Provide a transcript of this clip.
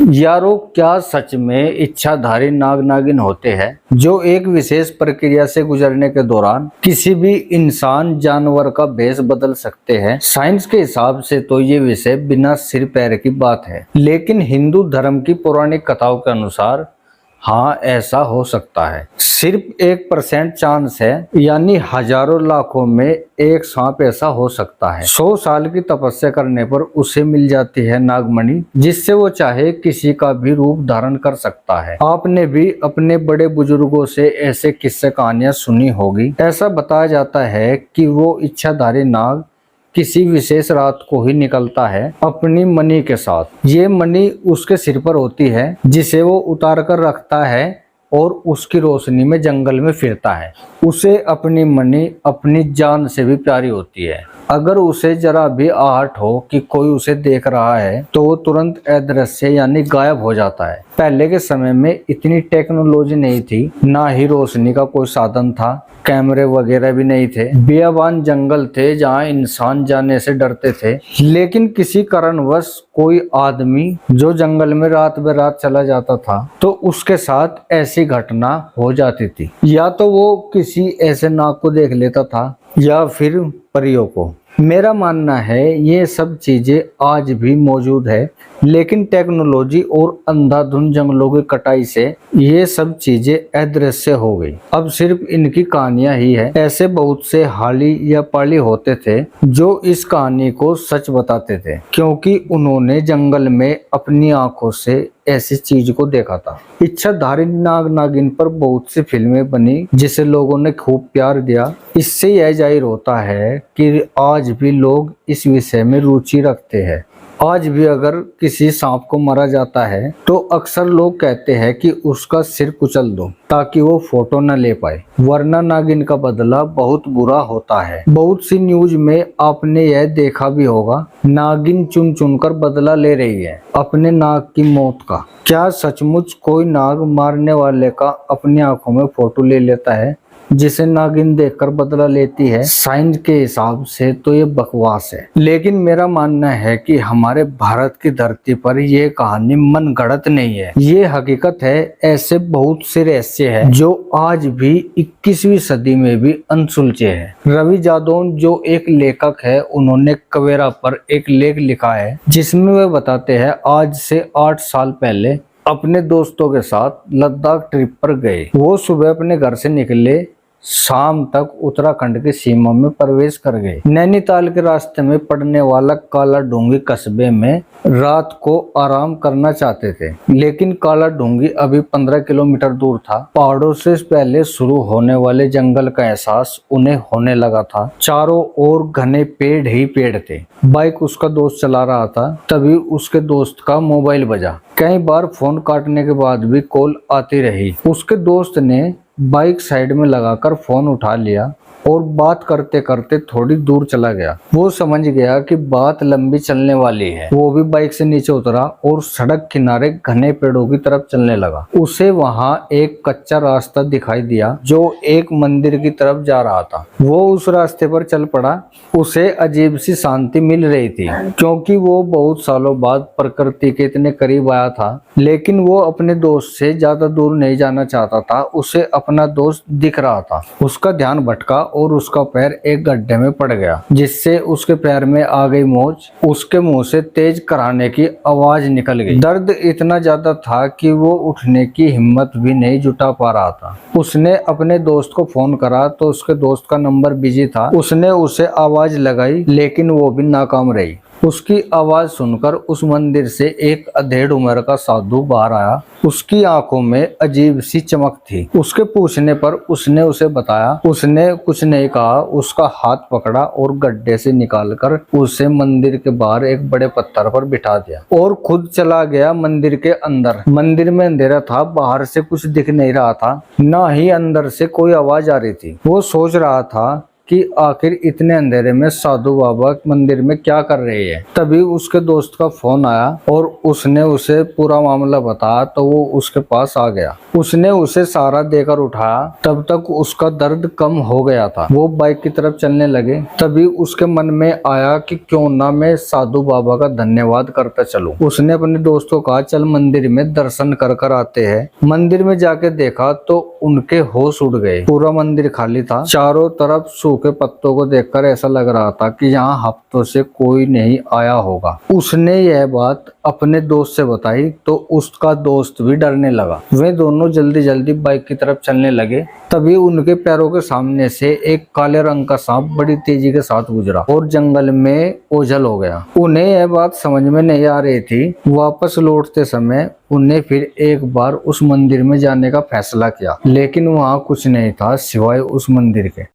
यारो, क्या सच में इच्छाधारी नाग नागिन होते हैं जो एक विशेष प्रक्रिया से गुजरने के दौरान किसी भी इंसान जानवर का भेष बदल सकते हैं। साइंस के हिसाब से तो ये विषय बिना सिर पैर की बात है, लेकिन हिंदू धर्म की पौराणिक कथाओं के अनुसार हाँ, ऐसा हो सकता है। सिर्फ 1% चांस है, यानी हजारों लाखों में एक सांप ऐसा हो सकता है। 100 साल की तपस्या करने पर उसे मिल जाती है नागमणि, जिससे वो चाहे किसी का भी रूप धारण कर सकता है। आपने भी अपने बड़े बुजुर्गों से ऐसे किस्से कहानियां सुनी होगी। ऐसा बताया जाता है कि वो इच्छाधारी नाग किसी विशेष रात को ही निकलता है अपनी मणि के साथ। ये मणि उसके सिर पर होती है, जिसे वो उतार कर रखता है और उसकी रोशनी में जंगल में फिरता है। उसे अपनी मणि अपनी जान से भी प्यारी होती है। अगर उसे जरा भी आहट हो कि कोई उसे देख रहा है तो वो तुरंत अदृश्य यानी गायब हो जाता है। पहले के समय में इतनी टेक्नोलॉजी नहीं थी, ना ही रोशनी का कोई साधन था, कैमरे वगैरह भी नहीं थे। बेयाबान जंगल थे जहाँ इंसान जाने से डरते थे। लेकिन किसी कारणवश कोई आदमी जो जंगल में रात बेरात चला जाता था तो उसके साथ ऐसी घटना हो जाती थी। या तो वो किसी ऐसे नाग को देख लेता था या फिर परियों को। मेरा मानना है ये सब चीजें आज भी मौजूद है, लेकिन टेक्नोलॉजी और अंधाधुंध जंगलों की कटाई से ये सब चीजें अदृश्य हो गई। अब सिर्फ इनकी कहानियां ही है। ऐसे बहुत से हाली या पाली होते थे जो इस कहानी को सच बताते थे, क्योंकि उन्होंने जंगल में अपनी आंखों से ऐसी चीज को देखा था। इच्छाधारी नाग नागिन पर बहुत सी फिल्में बनी जिसे लोगों ने खूब प्यार दिया। इससे यह जाहिर होता है कि आज भी लोग इस विषय में रुचि रखते हैं। आज भी अगर किसी सांप को मारा जाता है तो अक्सर लोग कहते हैं कि उसका सिर कुचल दो ताकि वो फोटो न ले पाए, वरना नागिन का बदला बहुत बुरा होता है। बहुत सी न्यूज में आपने यह देखा भी होगा, नागिन चुन चुन कर बदला ले रही है अपने नाग की मौत का। क्या सचमुच कोई नाग मारने वाले का अपनी आंखों में फोटो ले लेता है जिसे नागिन देखकर बदला लेती है? साइंस के हिसाब से तो ये बकवास है, लेकिन मेरा मानना है कि हमारे भारत की धरती पर ये कहानी मन गढ़ंत नहीं है, ये हकीकत है। ऐसे बहुत से रहस्य हैं जो आज भी 21वीं सदी में भी अनसुलझे हैं। रवि जादौन जो एक लेखक है, उन्होंने कवेरा पर एक लेख लिखा है जिसमें वे बताते हैं आज से 8 साल पहले अपने दोस्तों के साथ लद्दाख ट्रिप पर गए। वो सुबह अपने घर से निकले, शाम तक उत्तराखंड की सीमा में प्रवेश कर गए। नैनीताल के रास्ते में पड़ने वाला काला डूंगी कस्बे में रात को आराम करना चाहते थे, लेकिन काला डूंगी अभी 15 किलोमीटर दूर था। पहाड़ों से पहले शुरू होने वाले जंगल का एहसास उन्हें होने लगा था। चारों ओर घने पेड़ ही पेड़ थे। बाइक उसका दोस्त चला रहा था, तभी उसके दोस्त का मोबाइल बजा। कई बार फोन काटने के बाद भी कॉल आती रही। उसके दोस्त ने बाइक साइड में लगाकर फोन उठा लिया और बात करते करते थोड़ी दूर चला गया। वो समझ गया कि बात लंबी चलने वाली है। वो भी बाइक से नीचे उतरा और सड़क किनारे घने पेड़ों की तरफ चलने लगा। उसे वहां एक कच्चा रास्ता दिखाई दिया जो एक मंदिर की तरफ जा रहा था। वो उस रास्ते पर चल पड़ा। उसे अजीब सी शांति मिल रही थी, क्योंकि वो बहुत सालों बाद प्रकृति के इतने करीब आया था। लेकिन वो अपने दोस्त से ज्यादा दूर नहीं जाना चाहता था। उसे अपना दोस्त दिख रहा था। उसका ध्यान भटका और उसका पैर एक गड्ढे में पड़ गया, जिससे उसके पैर में आ गई मोच। उसके मुंह से तेज कराहने की आवाज निकल गई। दर्द इतना ज्यादा था कि वो उठने की हिम्मत भी नहीं जुटा पा रहा था। उसने अपने दोस्त को फोन करा तो उसके दोस्त का नंबर बिजी था। उसने उसे आवाज लगाई, लेकिन वो भी नाकाम रही। उसकी आवाज सुनकर उस मंदिर से एक अधेड़ उम्र का साधु बाहर आया। उसकी आंखों में अजीब सी चमक थी। उसके पूछने पर उसने उसे बताया। उसने कुछ नहीं कहा, उसका हाथ पकड़ा और गड्ढे से निकालकर उसे मंदिर के बाहर एक बड़े पत्थर पर बिठा दिया और खुद चला गया मंदिर के अंदर। मंदिर में अंधेरा था, बाहर से कुछ दिख नहीं रहा था, ना ही अंदर से कोई आवाज आ रही थी। वो सोच रहा था कि आखिर इतने अंधेरे में साधु बाबा मंदिर में क्या कर रहे हैं। तभी उसके दोस्त का फोन आया और उसने उसे पूरा मामला बताया तो वो उसके पास आ गया। उसने उसे सहारा देकर उठाया। तब तक उसका दर्द कम हो गया था। वो बाइक की तरफ चलने लगे। तभी उसके मन में आया कि क्यों ना मैं साधु बाबा का धन्यवाद करता चलूं। उसने अपने दोस्त को कहा चल मंदिर में दर्शन कर कर आते हैं। मंदिर में जाके देखा तो उनके होश उड़ गए। पूरा मंदिर खाली था। चारों तरफ सूखे पत्तों को देखकर ऐसा लग रहा था कि यहाँ हफ्तों से कोई नहीं आया होगा। उसने यह बात अपने दोस्त से बताई तो उसका दोस्त भी डरने लगा। वे दोनों जल्दी जल्दी बाइक की तरफ चलने लगे। तभी उनके पैरों के सामने से एक काले रंग का सांप बड़ी तेजी के साथ गुजरा और जंगल में ओझल हो गया। उन्हें यह बात समझ में नहीं आ रही थी। वापस लौटते समय उन्हें फिर एक बार उस मंदिर में जाने का फैसला किया, लेकिन वहां कुछ नहीं था सिवाय उस मंदिर के।